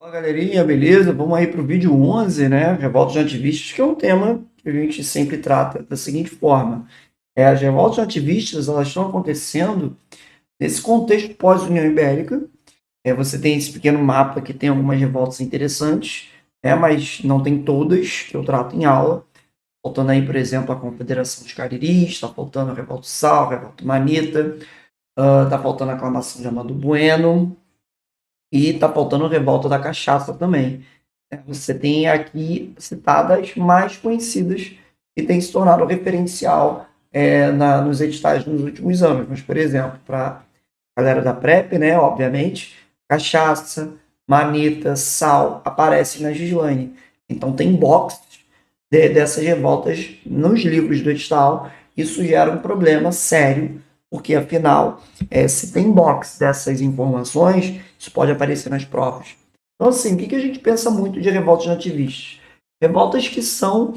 Fala galerinha, beleza? Vamos aí para o vídeo 11, né? Revoltas nativistas, que é um tema que a gente sempre trata da seguinte forma. As revoltas nativistas, elas estão acontecendo nesse contexto pós-União Ibérica. Você tem esse pequeno mapa que tem algumas revoltas interessantes, mas não tem todas, que eu trato em aula. Faltando aí, por exemplo, a Confederação dos Cariris, está faltando a Revolta do Sal, a Revolta Manita, está faltando a Aclamação de Amado Bueno, e está faltando a Revolta da Cachaça também. Você tem aqui citadas mais conhecidas que têm se tornado referencial nos editais nos últimos anos. Mas, por exemplo, para a galera da PrEP, né, obviamente, cachaça, manita, sal aparecem na Gislaine. Então, tem boxes dessas revoltas nos livros do edital. Isso gera um problema sério, porque, afinal, se tem box dessas informações, isso pode aparecer nas provas. Então, assim, o que a gente pensa muito de revoltas nativistas? Revoltas que são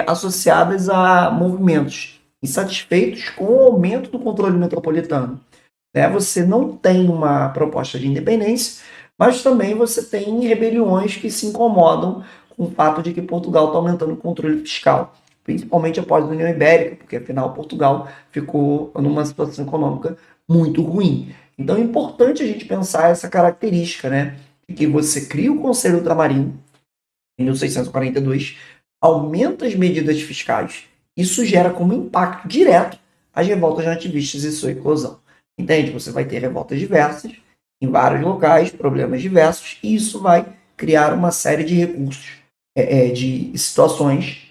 associadas a movimentos insatisfeitos com o aumento do controle metropolitano. Você não tem uma proposta de independência, mas também você tem rebeliões que se incomodam com o fato de que Portugal está aumentando o controle fiscal, principalmente após a União Ibérica, porque afinal Portugal ficou numa situação econômica muito ruim. Então é importante a gente pensar essa característica, né? Que você cria o Conselho Ultramarino, em 1642, aumenta as medidas fiscais, isso gera como impacto direto as revoltas nativistas e sua eclosão. Entende? Você vai ter revoltas diversas, em vários locais, problemas diversos, e isso vai criar uma série de recursos, de situações,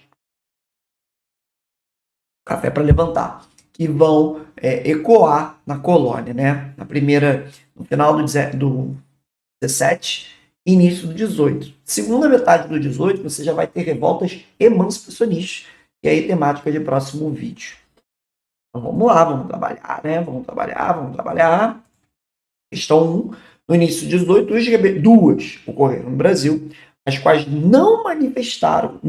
café para levantar, que vão ecoar na colônia, né? No final do 17, início do 18. Segunda metade do 18, você já vai ter revoltas emancipacionistas, que é a temática de próximo vídeo. Então vamos lá, vamos trabalhar, né? Vamos trabalhar. Questão 1. No início do 18, duas ocorreram no Brasil, as quais não manifestaram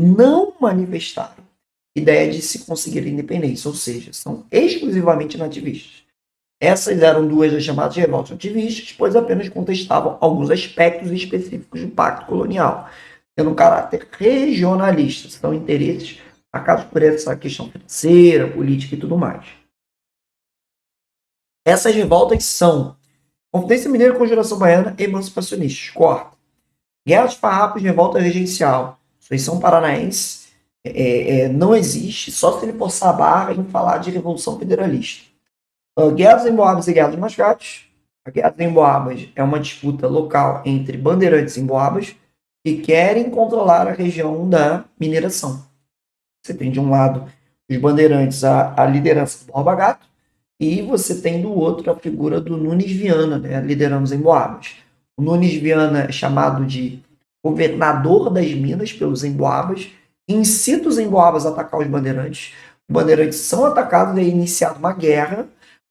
ideia de se conseguir a independência, ou seja, são exclusivamente nativistas. Essas eram duas das chamadas revoltas nativistas, pois apenas contestavam alguns aspectos específicos do pacto colonial, tendo um caráter regionalista, são interesses marcados por essa questão financeira, política e tudo mais. Essas revoltas são Confidência Mineira, Conjuração Baiana, emancipacionistas. Corta. Guerra dos Farrapos, revolta regencial. Sucessão paranaense não existe, só se ele forçar a barra em falar de Revolução Federalista. Guerra dos Emboabas e Guerra dos Mascates. A Guerra dos Emboabas é uma disputa local entre bandeirantes e emboabas que querem controlar a região da mineração. Você tem de um lado os bandeirantes, a liderança do Borba Gato, e você tem do outro a figura do Nunes Viana, né, liderando os emboabas. O Nunes Viana é chamado de governador das Minas pelos emboabas, incita os emboabas a atacar os bandeirantes. Os bandeirantes são atacados e é iniciada uma guerra,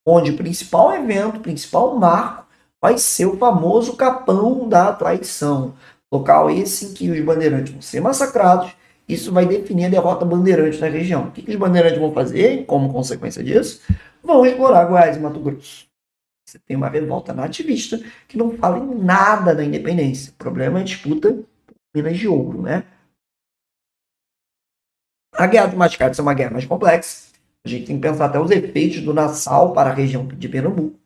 onde o principal evento, o principal marco, vai ser o famoso Capão da Traição. Local esse em que os bandeirantes vão ser massacrados. Isso vai definir a derrota bandeirante na região. O que os bandeirantes vão fazer como consequência disso? Vão explorar Goiás e Mato Grosso. Você tem uma revolta nativista que não fala em nada da independência. O problema é a disputa por Minas de Ouro, né? A Guerra dos Mascates é uma guerra mais complexa. A gente tem que pensar até os efeitos do Nassau para a região de Pernambuco.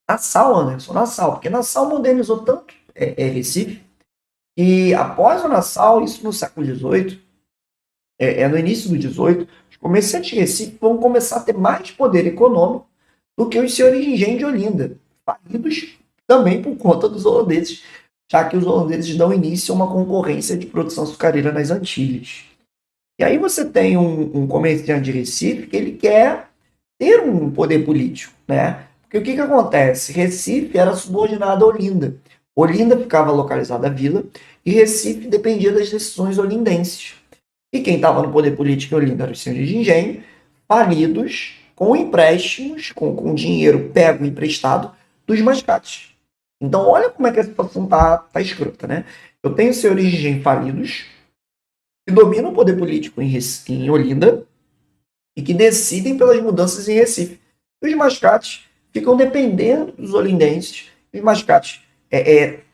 Nassau, Anderson, Nassau, porque Nassau modernizou tanto Recife, e após o Nassau, isso no século XVIII, no início do XVIII, os comerciantes de Recife vão começar a ter mais poder econômico do que os senhores de engenho de Olinda, falidos também por conta dos holandeses, já que os holandeses dão início a uma concorrência de produção açucareira nas Antilhas. E aí você tem um comerciante de Recife que ele quer ter um poder político, né? Porque o que acontece? Recife era subordinado a Olinda. Olinda ficava localizada à vila e Recife dependia das decisões olindenses. E quem estava no poder político em Olinda eram os senhores de engenho, falidos, com empréstimos, com dinheiro pego emprestado dos mascates. Então, olha como é que a situação tá escrota, né? Eu tenho senhores de engenho falidos, que dominam o poder político em Olinda e que decidem pelas mudanças em Recife. Os mascates ficam dependendo dos olindenses. Os mascates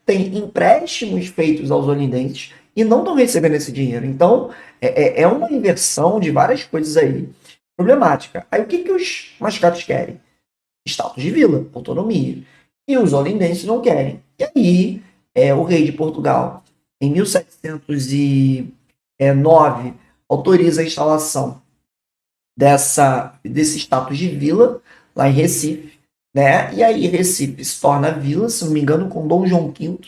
tem empréstimos feitos aos olindenses e não estão recebendo esse dinheiro. Então, é uma inversão de várias coisas aí problemática. Aí o que os mascates querem? Status de vila, autonomia. E os olindenses não querem. E aí, o rei de Portugal, em 1709, autoriza a instalação desse status de vila lá em Recife, né? E aí Recife se torna vila, se não me engano, com Dom João V,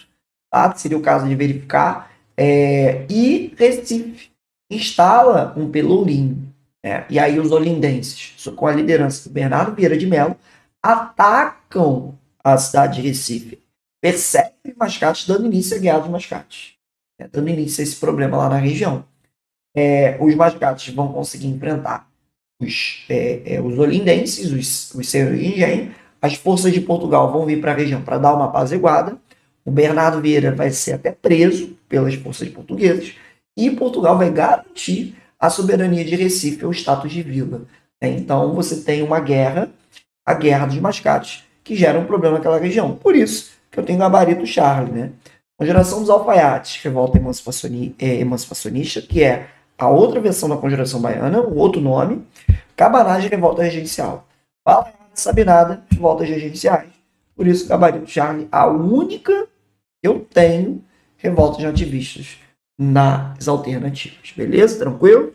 tá? Seria o caso de verificar. E Recife instala um pelourinho, né? E aí os olindenses, com a liderança do Bernardo Vieira de Mello, atacam a cidade de Recife, perseguem Mascates, dando início à Guerra dos Mascates, né? Dando início a esse problema lá na região. Os Mascates vão conseguir enfrentar os olindenses, os senhores de engenho. As forças de Portugal vão vir para a região para dar uma apaziguada. O Bernardo Vieira vai ser até preso pelas forças portuguesas e Portugal vai garantir a soberania de Recife, o status de vila. Então você tem uma guerra, a Guerra dos Mascates, que gera um problema naquela região. Por isso que eu tenho Gabarito Charles, né? Conjuração dos Alfaiates, revolta emancipacionista, que é a outra versão da Conjuração Baiana, o outro nome. Cabanagem, revolta regencial. Fala de Sabinada, revoltas regenciais. Por isso, Gabarito Charlie, a única que eu tenho revoltas de ativistas nas alternativas. Beleza? Tranquilo?